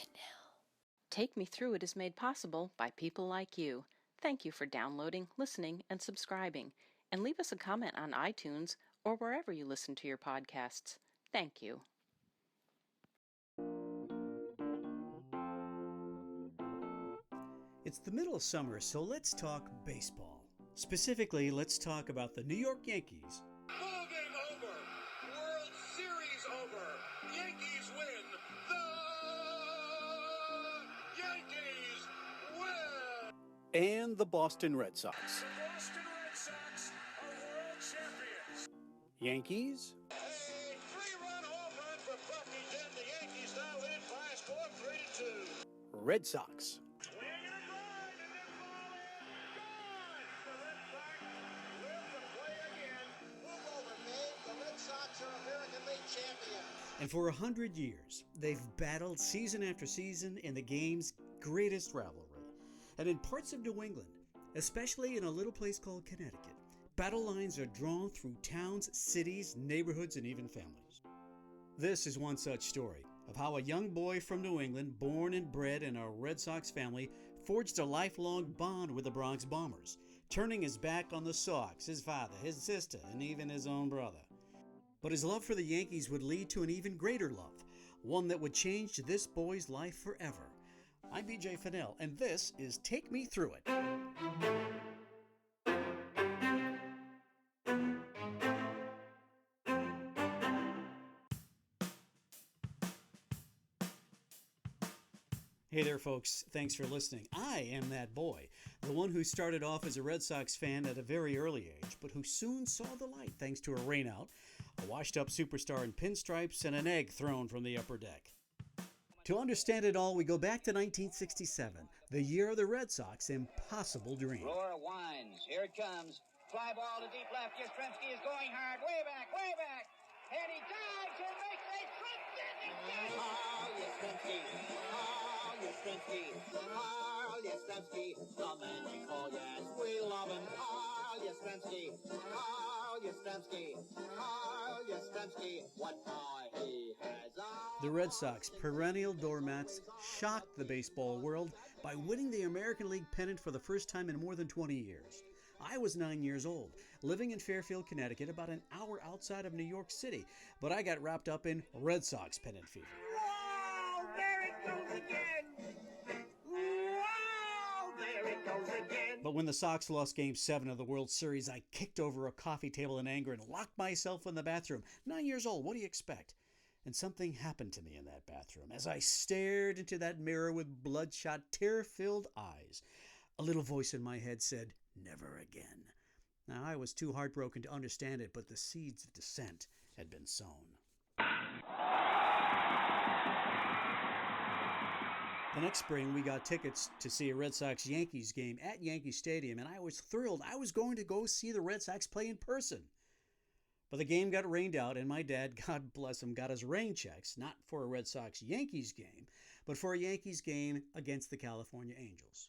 it now. Take Me Through It is made possible by people like you. Thank you for downloading, listening, and subscribing. And leave us a comment on iTunes or wherever you listen to your podcasts. Thank you. It's the middle of summer, so let's talk baseball. Specifically, let's talk about the New York Yankees. Ball game over. World Series over. Yankees win. The Yankees win. And the Boston Red Sox. The Boston Red Sox are world champions. Yankees. A three-run home run for Bucky Dent. The Yankees now win it by a score of 3-2. Red Sox. Swing and a drive, and then ball in. Gone. The Red Sox live to play again. Move over, Dave. The Red Sox are American League champions. And for 100 years, they've battled season after season in the game's greatest rivalry. And in parts of New England, especially in a little place called Connecticut, battle lines are drawn through towns, cities, neighborhoods, and even families. This is one such story of how a young boy from New England, born and bred in a Red Sox family, forged a lifelong bond with the Bronx Bombers, turning his back on the Sox, his father, his sister, and even his own brother. But his love for the Yankees would lead to an even greater love, one that would change this boy's life forever. I'm BJ Fennell, and this is Take Me Through It. Hey there, folks. Thanks for listening. I am that boy, the one who started off as a Red Sox fan at a very early age, but who soon saw the light thanks to a rainout, a washed-up superstar in pinstripes, and an egg thrown from the upper deck. To understand it all, we go back to 1967, the year of the Red Sox impossible dream. Roar winds. Here it comes. Fly ball to deep left. Yastrzemski is going hard. Way back. And he dives and makes a tremendous catch. Carl Yastrzemski, the man we call Yas. We love him. Carl Yastrzemski, what power he has. The Red Sox, perennial doormats, shocked the baseball world by winning the American League pennant for the first time in more than 20 years. I was 9 years old, living in Fairfield, Connecticut, about an hour outside of New York City, but I got wrapped up in Red Sox pennant fever. Wow, there it goes again. Wow, there it goes again. But when the Sox lost Game 7 of the World Series, I kicked over a coffee table in anger and locked myself in the bathroom. 9 years old, what do you expect? And something happened to me in that bathroom as I stared into that mirror with bloodshot, tear-filled eyes. A little voice in my head said, "Never again." Now, I was too heartbroken to understand it, but the seeds of dissent had been sown. The next spring, we got tickets to see a Red Sox-Yankees game at Yankee Stadium, and I was thrilled. I was going to go see the Red Sox play in person. But the game got rained out, and my dad, God bless him, got us rain checks, not for a Red Sox-Yankees game, but for a Yankees game against the California Angels.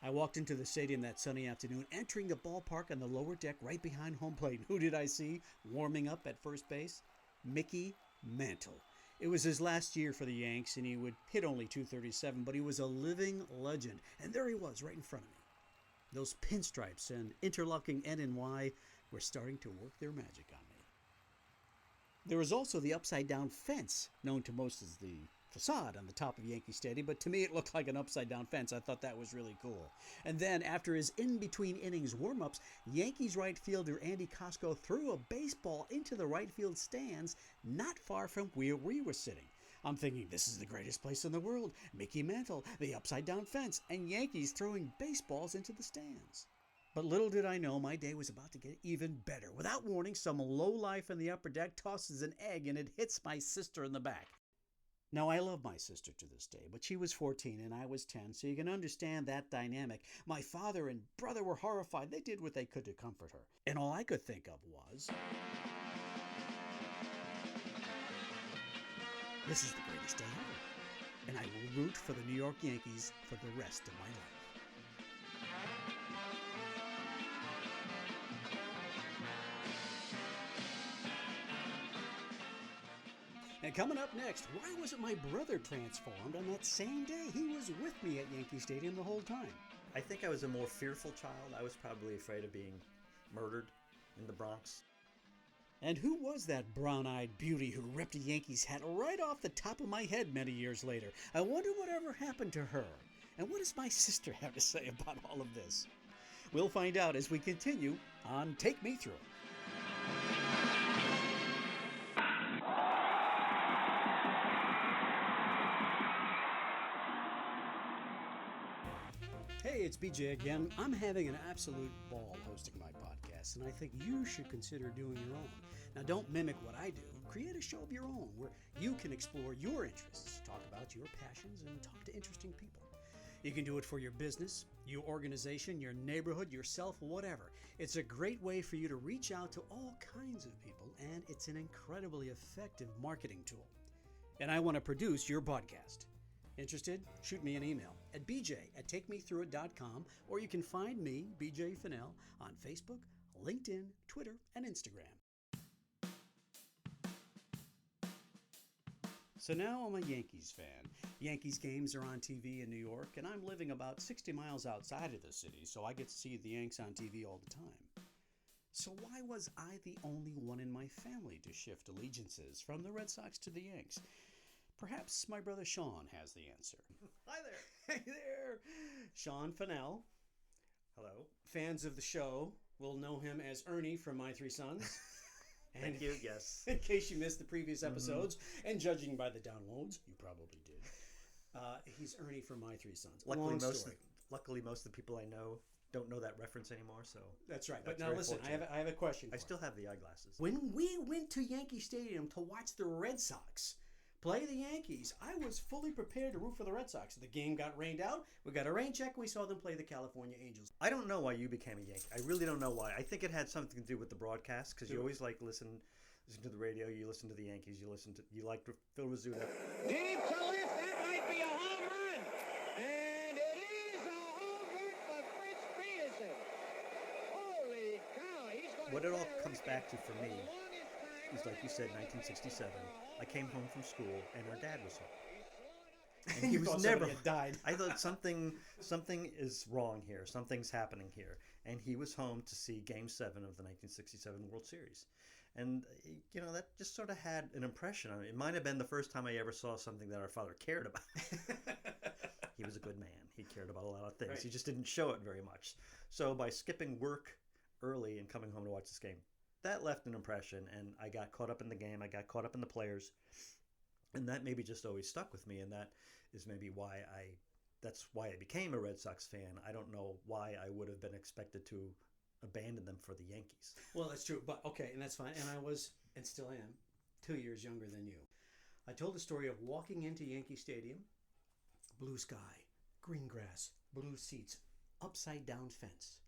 I walked into the stadium that sunny afternoon, entering the ballpark on the lower deck right behind home plate. Who did I see warming up at first base? Mickey Mantle. It was his last year for the Yanks, and he would hit only .237, but he was a living legend. And there he was, right in front of me. Those pinstripes and interlocking N and Y were starting to work their magic on me. There was also the upside-down fence, known to most as the facade on the top of Yankee Stadium, but to me it looked like an upside-down fence. I thought that was really cool. And then, after his in-between innings warm-ups, Yankees right fielder Andy Cosco threw a baseball into the right field stands not far from where we were sitting. I'm thinking, this is the greatest place in the world. Mickey Mantle, the upside-down fence, and Yankees throwing baseballs into the stands. But little did I know my day was about to get even better. Without warning, some lowlife in the upper deck tosses an egg and it hits my sister in the back. Now, I love my sister to this day, but she was 14 and I was 10, so you can understand that dynamic. My father and brother were horrified. They did what they could to comfort her. And all I could think of was, this is the greatest day ever, and I will root for the New York Yankees for the rest of my life. And coming up next, why wasn't my brother transformed on that same day? He was with me at Yankee Stadium the whole time. I think I was a more fearful child. I was probably afraid of being murdered in the Bronx. And who was that brown-eyed beauty who ripped a Yankees hat right off the top of my head many years later? I wonder whatever happened to her. And what does my sister have to say about all of this? We'll find out as we continue on Take Me Through It. Hey, it's BJ again. I'm having an absolute ball hosting my podcast, and I think you should consider doing your own. Now, don't mimic what I do. Create a show of your own where you can explore your interests, talk about your passions, and talk to interesting people. You can do it for your business, your organization, your neighborhood, yourself, whatever. It's a great way for you to reach out to all kinds of people, and it's an incredibly effective marketing tool. And I want to produce your podcast. Interested? Shoot me an email at bj@takemethroughit.com, or you can find me, BJ Fennell, on Facebook, LinkedIn, Twitter, and Instagram. So now I'm a Yankees fan. Yankees games are on TV in New York, and I'm living about 60 miles outside of the city, so I get to see the Yanks on TV all the time. So why was I the only one in my family to shift allegiances from the Red Sox to the Yanks? Perhaps my brother Sean has the answer. Hi there. Hey there! Sean Fennell. Hello. Fans of the show will know him as Ernie from My Three Sons. Thank you, yes. In case you missed the previous episodes, and judging by the downloads, you probably did. He's Ernie from My Three Sons. Luckily, most of the people I know don't know that reference anymore, so... That's right. But now listen, I have a question for I still have the eyeglasses. When we went to Yankee Stadium to watch the Red Sox play the Yankees, I was fully prepared to root for the Red Sox. The game got rained out. We got a rain check, and we saw them play the California Angels. I don't know why you became a Yankee. I really don't know why. I think it had something to do with the broadcast, because you always listen to the radio, you listen to the Yankees, you like Phil Rizzuto. Deep to left, that might be a home run. And it is a home run for Fritz Peterson. Holy cow, he's going to What it all comes back to for me is, like you said, 1967. I came home from school, and our dad was home. And he was never died. I thought something is wrong here. Something's happening here. And he was home to see Game 7 of the 1967 World Series. And, that just sort of had an impression on me. It might have been the first time I ever saw something that our father cared about. He was a good man. He cared about a lot of things. Right. He just didn't show it very much. So by skipping work early and coming home to watch this game, that left an impression, and I got caught up in the game. I got caught up in the players, and that maybe just always stuck with me, and that is maybe that's why I became a Red Sox fan. I don't know why I would have been expected to abandon them for the Yankees. Well, that's true, but okay, and that's fine. And I was, and still am, 2 years younger than you. I told the story of walking into Yankee Stadium, blue sky, green grass, blue seats, upside down fence.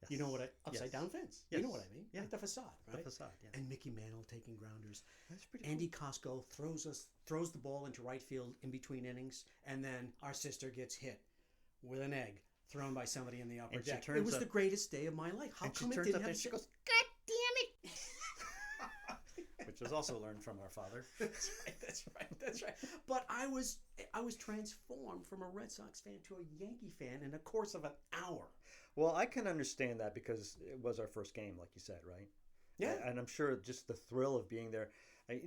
Yes. You know what upside down fence? Yes. You know what I mean? Yeah. Like the facade, right? The facade, yeah. And Mickey Mantle taking grounders. That's pretty Andy Costco throws the ball into right field in between innings, and then our sister gets hit with an egg thrown by somebody in the upper deck. It was the greatest day of my life. How come it didn't have she goes, God damn it! Which was also learned from our father. That's right. But I was transformed from a Red Sox fan to a Yankee fan in the course of an hour. Well, I can understand that because it was our first game, like you said, right? Yeah. And I'm sure just the thrill of being there.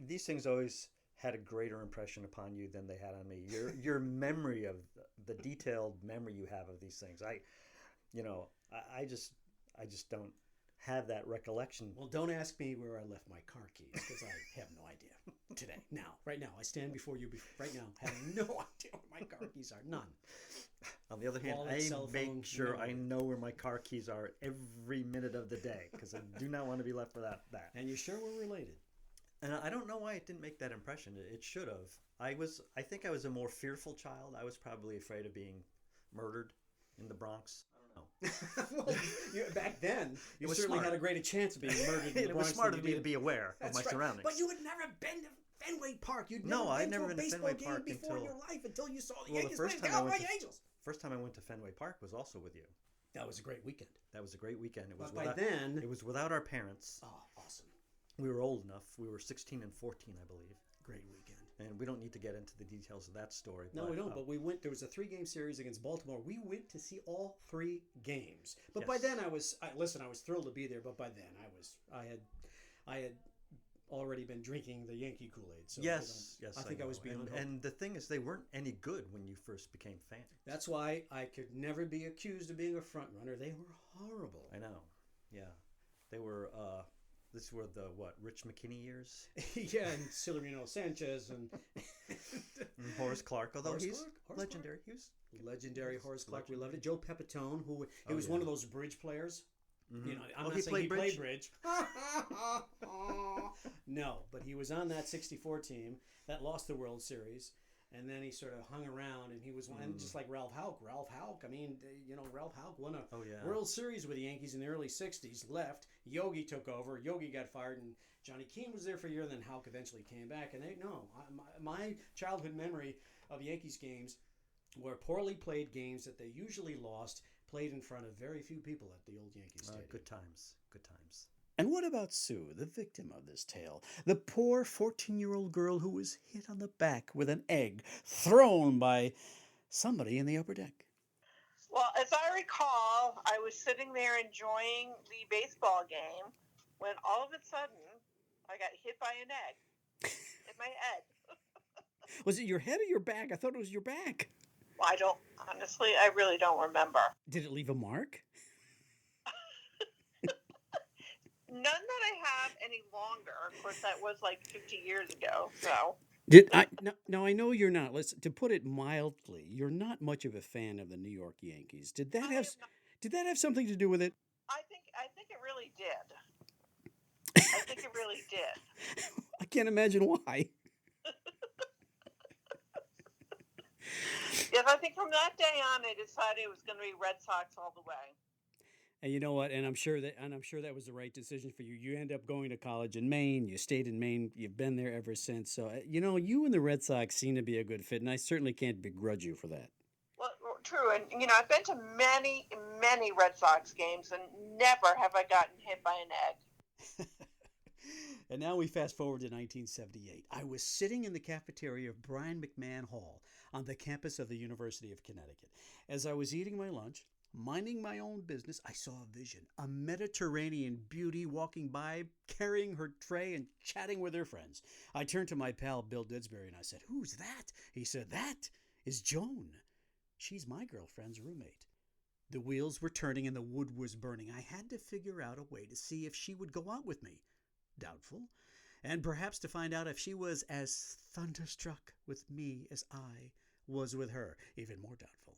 These things always had a greater impression upon you than they had on me. Your memory of the detailed memory you have of these things. I just don't have that recollection. Well, don't ask me where I left my car keys, because I have no idea today. Right now, I stand before you right now, having no idea where my car keys are. None. On the other hand, Wallet, I cell make phone, sure no I idea. know where my car keys are every minute of the day, because I do not want to be left without that. And you sure we're related? And I don't know why it didn't make that impression. It should have. I think I was a more fearful child. I was probably afraid of being murdered in the Bronx. I don't know. Well, back then, you was certainly smart. had a greater chance of being murdered in the It was Bronx smart than of you me to did. be aware of That's my right. surroundings. But you had never been to Fenway Park. You'd never No, I'd been never to a been to baseball Fenway game Park before in until- your life until you saw the Well, the Yankees first play the time I went California to- Angels. First time I went to Fenway Park was also with you. That was a great weekend. That was a great weekend. It was But by without, then... it was without our parents. Oh, awesome. we were old enough. We were 16 and 14, I believe. Great weekend. And we don't need to get into the details of that story. No, we don't. But we went. There was a 3-game series against Baltimore. We went to see all 3 games. But by Yes. then, I was thrilled to be there. But by then, I had already been drinking the Yankee Kool-Aid. So yes, I think I was beyond hope. And the thing is, they weren't any good when you first became fans. That's why I could never be accused of being a front runner. They were horrible. I know. Yeah, they were. This were the Rich McKinney years. Yeah, and Cilerino Sanchez and Horace Clark, although Horace he's Clark? legendary. He was legendary Horace Clark. We loved legendary. it. Joe Pepitone, who he was one of those bridge players. Mm-hmm. You know, I'm not he saying played he bridge? played bridge. No, but he was on that '64 team that lost the World Series, and then he sort of hung around, and he was one just like Ralph Houck. Ralph Houck, I mean, Ralph Houck won a World Series with the Yankees in the early '60s. Left, Yogi took over. Yogi got fired, and Johnny Keane was there for a year. Then Houck eventually came back, and my childhood memory of Yankees games were poorly played games that they usually lost, played in front of very few people at the old Yankee Stadium. good times. Good times. And what about Sue, the victim of this tale? The poor 14-year-old girl who was hit on the back with an egg thrown by somebody in the upper deck. Well, as I recall, I was sitting there enjoying the baseball game when all of a sudden I got hit by an egg in my head. Was it your head or your back? I thought it was your back. Well, I really don't remember. Did it leave a mark? None that I have any longer. Of course, that was like 50 years ago. So Now I know you're not. To put it mildly, you're not much of a fan of the New York Yankees. Did that have something to do with it? I think it really did. I think it really did. I can't imagine why. Yes, I think from that day on, I decided it was going to be Red Sox all the way. And you know what? And I'm sure that was the right decision for you. You end up going to college in Maine. You stayed in Maine. You've been there ever since. So you and the Red Sox seem to be a good fit, and I certainly can't begrudge you for that. Well, true, and I've been to many, many Red Sox games, and never have I gotten hit by an egg. And now we fast forward to 1978. I was sitting in the cafeteria of Brian McMahon Hall on the campus of the University of Connecticut. As I was eating my lunch, minding my own business, I saw a vision. A Mediterranean beauty walking by, carrying her tray and chatting with her friends. I turned to my pal, Bill Didsbury, and I said, "Who's that?" He said, "That is Joan. She's my girlfriend's roommate." The wheels were turning and the wood was burning. I had to figure out a way to see if she would go out with me. Doubtful. And perhaps to find out if she was as thunderstruck with me as I was with her. Even more doubtful.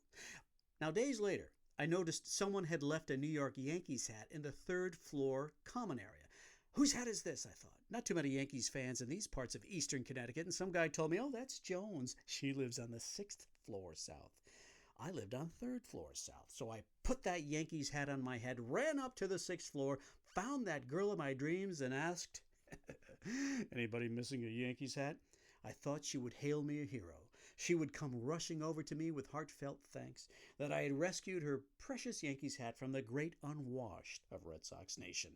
Now, days later, I noticed someone had left a New York Yankees hat in the 3rd floor common area. Whose hat is this, I thought. Not too many Yankees fans in these parts of eastern Connecticut, and some guy told me, "Oh, that's Jones. She lives on the 6th floor south." I lived on 3rd floor south, so I put that Yankees hat on my head, ran up to the 6th floor, found that girl of my dreams, and asked, "Anybody missing a Yankees hat?" I thought she would hail me a hero. She would come rushing over to me with heartfelt thanks that I had rescued her precious Yankees hat from the great unwashed of Red Sox Nation.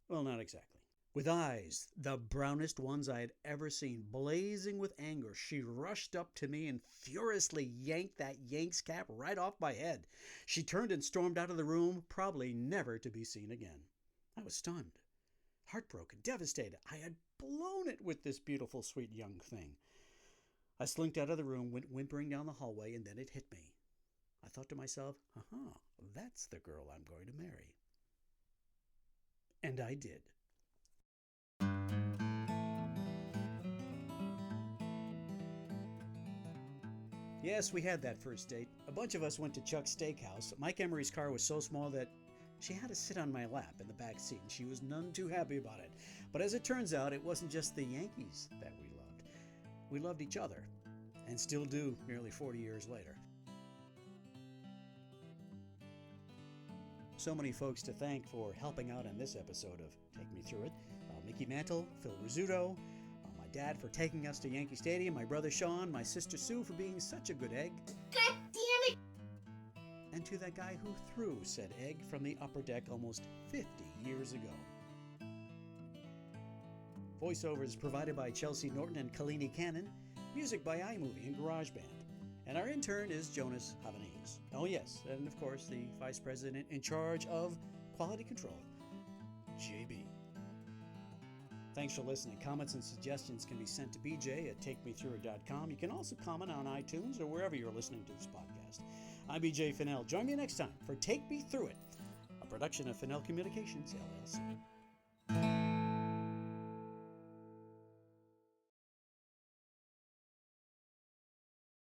Well, not exactly. With eyes, the brownest ones I had ever seen, blazing with anger, she rushed up to me and furiously yanked that Yanks cap right off my head. She turned and stormed out of the room, probably never to be seen again. I was stunned, heartbroken, devastated. I had blown it with this beautiful, sweet young thing. I slinked out of the room, went whimpering down the hallway, and then it hit me. I thought to myself, that's the girl I'm going to marry. And I did. Yes, we had that first date. A bunch of us went to Chuck's Steakhouse. Mike Emery's car was so small that she had to sit on my lap in the back seat, and she was none too happy about it. But as it turns out, it wasn't just the Yankees that we loved. We loved each other, and still do nearly 40 years later. So many folks to thank for helping out on this episode of Take Me Through It. Mickey Mantle, Phil Rizzuto, my dad for taking us to Yankee Stadium, my brother Sean, my sister Sue for being such a good egg. God damn it! And to that guy who threw said egg from the upper deck almost 50 years ago. Voiceovers provided by Chelsea Norton and Kalini Cannon. Music by iMovie and GarageBand. And our intern is Jonas Havanese. Oh yes, and of course the Vice President in charge of Quality Control, JB. Thanks for listening. Comments and suggestions can be sent to bj at takemethrough.com. You can also comment on iTunes or wherever you're listening to this podcast. I'm BJ Fennell. Join me next time for Take Me Through It, a production of Fennell Communications, LLC.